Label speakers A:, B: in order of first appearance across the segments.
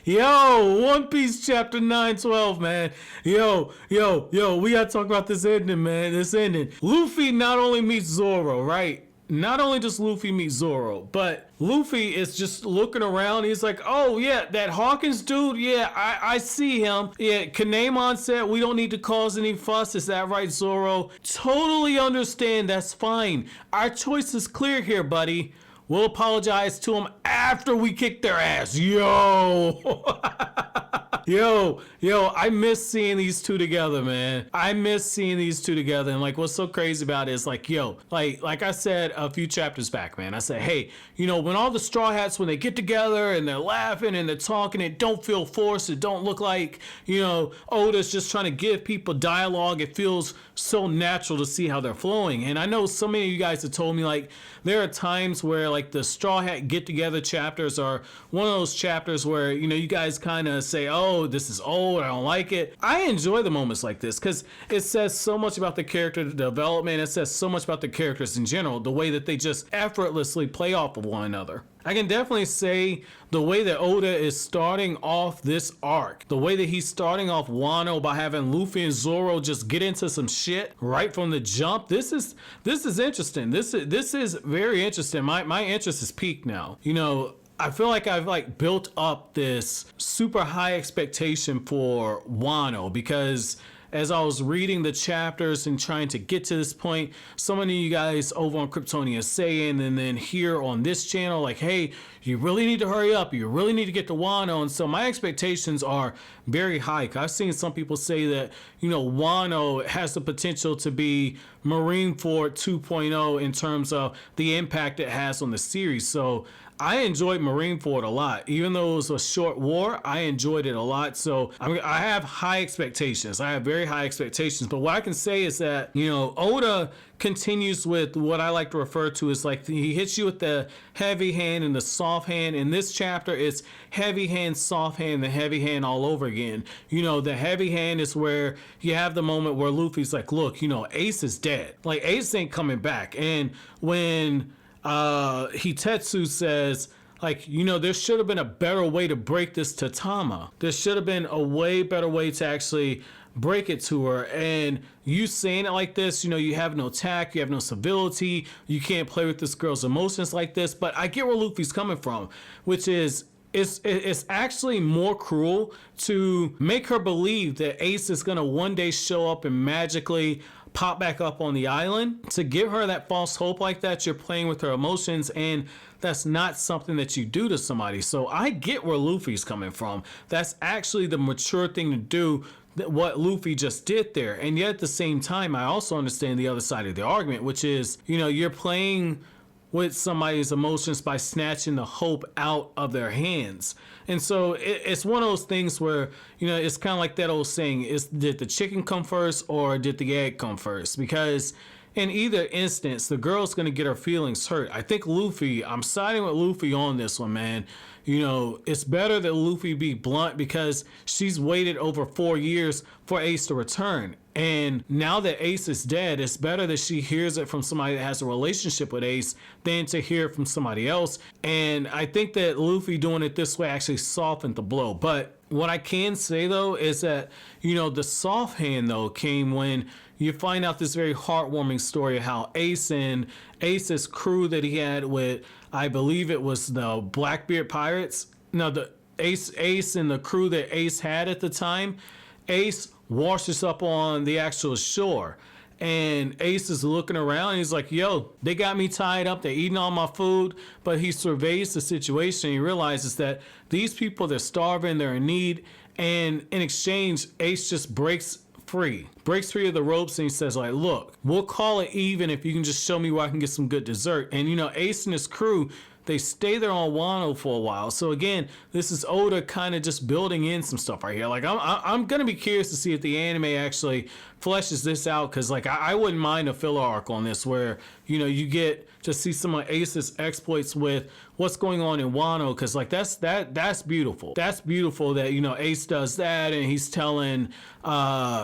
A: Yo, One Piece chapter 912, man. Yo, we gotta talk about this ending, man. This ending. Luffy not only meets Zoro, right? Not only does Luffy meet Zoro, but Luffy is just looking around. He's like, oh yeah, that Hawkins dude, yeah, I see him. Yeah, Kanemon said we don't need to cause any fuss. Is that right, Zoro? Totally understand, that's fine. Our choice is clear here, buddy. We'll apologize to them after we kick their ass. Yo. Yo, I miss seeing these two together, man. I miss seeing these two together. And like, what's so crazy about it is like, yo, like I said a few chapters back, man, I said, hey, you know, when all the Straw Hats, when they get together and they're laughing and they're talking, it don't feel forced. It don't look like, you know, Oda's just trying to give people dialogue. It feels so natural to see how they're flowing. And I know so many of you guys have told me, like, there are times where like the Straw Hat get together chapters are one of those chapters where, you know, you guys kind of say, oh, this is old, I don't like it. I enjoy the moments like this because it says so much about the character development. It says so much about the characters in general, the way that they just effortlessly play off of one another. I can definitely say the way that Oda is starting off this arc, the way that he's starting off Wano by having Luffy and Zoro just get into some shit right from the jump. This is interesting. This is very interesting. My interest is peaked now. You know, I feel like I've like built up this super high expectation for Wano because as I was reading the chapters and trying to get to this point, so many of you guys over on Kryptonia saying, and then here on this channel, like, hey, you really need to hurry up. You really need to get to Wano. And so my expectations are very high. I've seen some people say that, you know, Wano has the potential to be Marineford 2.0 in terms of the impact it has on the series. So I enjoyed Marineford a lot. Even though it was a short war, I enjoyed it a lot. So I have high expectations. I have very high expectations. But what I can say is that, you know, Oda continues with what I like to refer to as like he hits you with the heavy hand and the soft hand. In this chapter, it's heavy hand, soft hand, the heavy hand all over again. You know, the heavy hand is where you have the moment where Luffy's like, look, you know, Ace is dead. Like, Ace ain't coming back. And when Hitetsu says, like, you know, there should have been a better way to break this to Tama. There should have been a way better way to actually break it to her. And you saying it like this, you know, you have no tact, you have no civility, you can't play with this girl's emotions like this. But I get where Luffy's coming from, which is it's actually more cruel to make her believe that Ace is gonna one day show up and magically pop back up on the island. To give her that false hope like that, you're playing with her emotions, and that's not something that you do to somebody. So I get where Luffy's coming from. That's actually the mature thing to do, what Luffy just did there. And yet at the same time, I also understand the other side of the argument, which is, you know, you're playing with somebody's emotions by snatching the hope out of their hands. And so it's one of those things where, you know, it's kind of like that old saying, did the chicken come first or did the egg come first? Because in either instance, the girl's going to get her feelings hurt. I think Luffy, I'm siding with Luffy on this one, man. You know, it's better that Luffy be blunt because she's waited over 4 years for Ace to return. And now that Ace is dead, it's better that she hears it from somebody that has a relationship with Ace than to hear it from somebody else. And I think that Luffy doing it this way actually softened the blow. But what I can say, though, is that, you know, the soft hand, though, came when you find out this very heartwarming story of how Ace and Ace's crew that he had with, I believe it was the Blackbeard Pirates. No, the Ace and the crew that Ace had at the time. Ace washes up on the actual shore, and Ace is looking around and he's like, yo, they got me tied up, they're eating all my food. But he surveys the situation and he realizes that these people, they're starving, they're in need, and in exchange, Ace just breaks free of the ropes, and he says, like, look, we'll call it even if you can just show me where I can get some good dessert. And you know, Ace and his crew, they stay there on Wano for a while. So again, this is Oda kind of just building in some stuff right here. Like, I'm gonna be curious to see if the anime actually fleshes this out, because like I wouldn't mind a filler arc on this where, you know, you get to see some of Ace's exploits with what's going on in Wano, because like that's beautiful. That's beautiful that, you know, Ace does that, and he's telling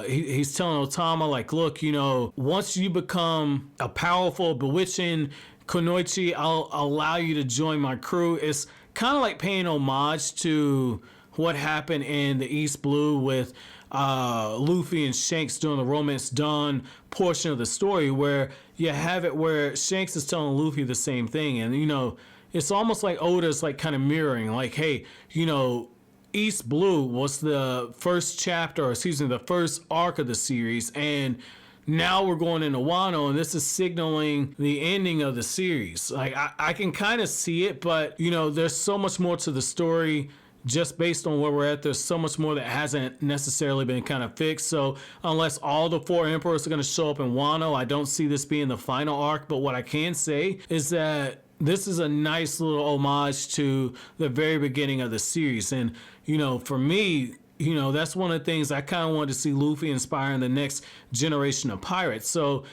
A: he's telling O-Tama, like, look, you know, once you become a powerful, bewitching Kunoichi, I'll allow you to join my crew. It's kind of like paying homage to what happened in the East Blue with Luffy and Shanks during the Romance Dawn portion of the story, where you have it where Shanks is telling Luffy the same thing, and you know, it's almost like Oda's like kind of mirroring, like, hey, you know, East Blue was the first chapter, or excuse me, the first arc of the series, and now we're going into Wano, and this is signaling the ending of the series. Like, I can kind of see it, but you know, there's so much more to the story. Just based on where we're at, there's so much more that hasn't necessarily been kind of fixed. So unless all the 4 emperors are going to show up in Wano, I don't see this being the final arc. But what I can say is that this is a nice little homage to the very beginning of the series. And, you know, for me, you know, that's one of the things I kind of wanted to see Luffy inspiring the next generation of pirates. So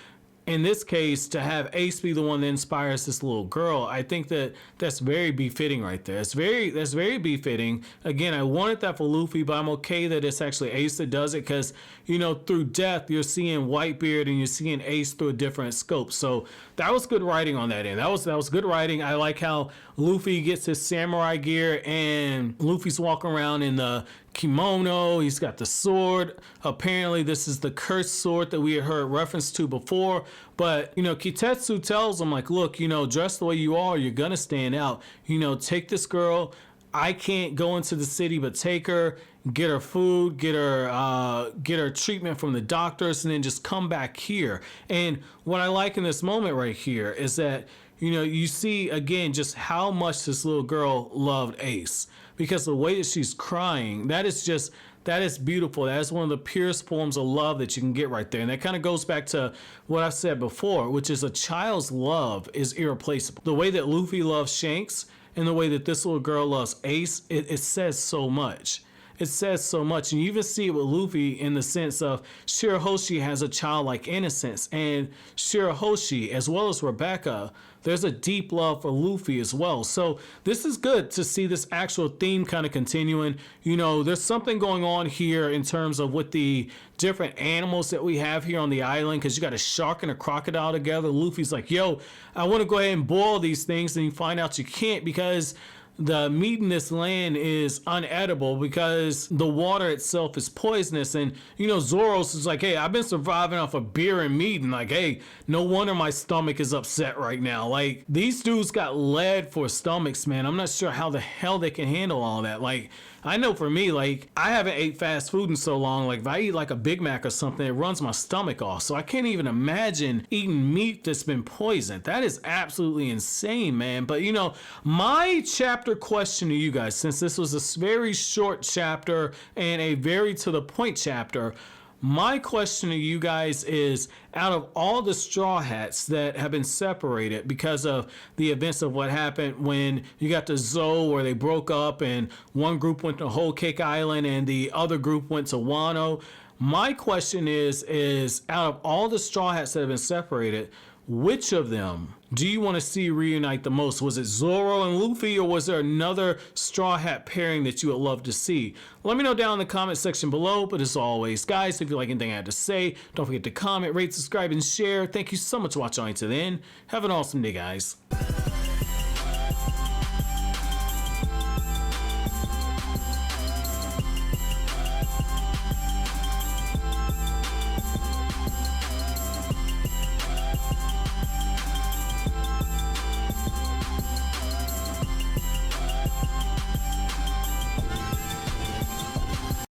A: in this case, to have Ace be the one that inspires this little girl, I think that that's very befitting right there. That's very befitting. Again, I wanted that for Luffy, but I'm okay that it's actually Ace that does it, because, you know, through Death, you're seeing Whitebeard and you're seeing Ace through a different scope. So that was good writing on that end. That was good writing. I like how Luffy gets his samurai gear and Luffy's walking around in the kimono. He's got the sword. Apparently this is the cursed sword that we had heard reference to before, but you know, Kitetsu tells him, like, look, you know, dress the way you are, you're gonna stand out. You know, take this girl. I can't go into the city, but take her, get her food, get her treatment from the doctors, and then just come back here. And what I like in this moment right here is that, you know, you see again just how much this little girl loved Ace, because the way that she's crying, that is beautiful. That is one of the purest forms of love that you can get right there. And that kind of goes back to what I said before, which is a child's love is irreplaceable. The way that Luffy loves Shanks and the way that this little girl loves Ace, it says so much. It says so much. And you even see it with Luffy in the sense of Shirahoshi has a childlike innocence, and Shirahoshi, as well as Rebecca, there's a deep love for Luffy as well. So this is good to see this actual theme kind of continuing. You know, there's something going on here in terms of with the different animals that we have here on the island, because you got a shark and a crocodile together. Luffy's like, yo, I want to go ahead and boil these things, and you find out you can't, because the meat in this land is unedible because the water itself is poisonous. And you know, Zoro's is like, hey, I've been surviving off of beer and meat, and like, hey, no wonder my stomach is upset right now. Like, these dudes got lead for stomachs, man. I'm not sure how the hell they can handle all that. Like, I know for me, like, I haven't ate fast food in so long. Like, if I eat like a Big Mac or something, it runs my stomach off. So I can't even imagine eating meat that's been poisoned. That is absolutely insane, man. But you know, my chapter question to you guys, since this was a very short chapter and a very to the point chapter, my question to you guys is, out of all the Straw Hats that have been separated because of the events of what happened when you got the Zou, where they broke up and one group went to Whole Cake Island and the other group went to Wano, my question is out of all the Straw Hats that have been separated, which of them do you want to see reunite the most? Was it Zoro and Luffy, or was there another Straw Hat pairing that you would love to see? Let me know down in the comment section below. But as always, guys, if you like anything I had to say, don't forget to comment, rate, subscribe, and share. Thank you so much for watching until then. Have an awesome day, guys.